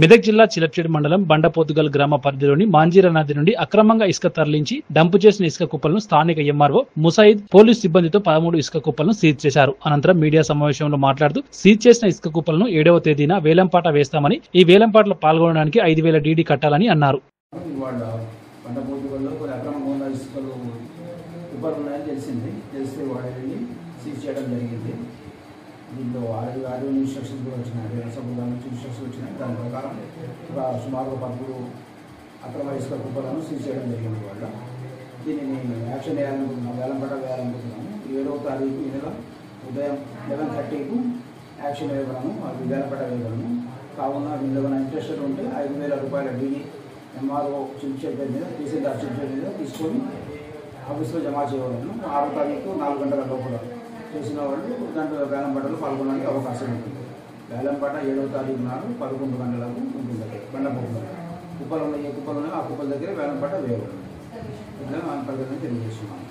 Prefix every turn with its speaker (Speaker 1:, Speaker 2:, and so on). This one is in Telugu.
Speaker 1: మెదక్ జిల్లా చిలప్చేడు మండలం బండపోతుగల్ గ్రామ పరిధిలోని మాంజీర నది నుండి అక్రమంగా ఇసుక తరలించి డంపు చేసిన ఇసుక కుప్పలను స్థానిక ఎంఆర్ఓ ముసాయిద్ పోలీసు సిబ్బందితో 13 ఇసుక కుప్పలను సీజ్ చేశారు. అనంతరం మీడియా సమావేశంలో మాట్లాడుతూ సీజ్ చేసిన ఇసుక కుప్పలను 7వ తేదీన వేలంపాట వేస్తామని, ఈ వేలంపాటలో పాల్గొనడానికి 5,000 డీడీ కట్టాలని అన్నారు.
Speaker 2: దీంట్లో ఆరు ఇన్స్ట్రక్షన్స్ కూడా వచ్చినాయి, సభ్యుల నుంచి ఇన్స్ట్రక్షన్స్ వచ్చినాయి. దాని ప్రకారం సుమారుగా 10 అక్రమ ఇసుక కుప్పలను సీజ్ చేయడం జరిగింది. వాళ్ళ దీనిని యాక్షన్ వేయాలనుకుంటున్నాము, వేలంపాట వేయాలనుకుంటున్నాము. 7వ తారీఖు ఈ నెల ఉదయం 11:30కు యాక్షన్ వేయగలము, అది వేలంపాట వేయగలము. కావున వీళ్ళు ఏమైనా ఇంట్రెస్టెడ్ ఉంటే 5,000 రూపాయల డీడీ ఎంఆర్ఓ చిల్చేట్ మీద తహసీల్దార్ చిల్చేట్ మీద తీసుకొని ఆఫీస్లో జమ చేయగలను. 6వ తారీఖు 4 గంటల లోపల చేసిన వాళ్ళు దాంట్లో వేలంపాటలో పాల్గొనడానికి అవకాశం ఉంటుంది. వేలంపాట 7వ తారీఖు నాడు 11 గంటలకు ఉంటుంది. బండపోతులు కుప్పలు ఉన్నాయి, ఏ కుప్పలు ఉన్నాయో ఆ కుప్పల దగ్గర వేలంపాట వేయబడుతుంది. ఇట్లా మనం ప్రజలను తెలియజేస్తున్నాము.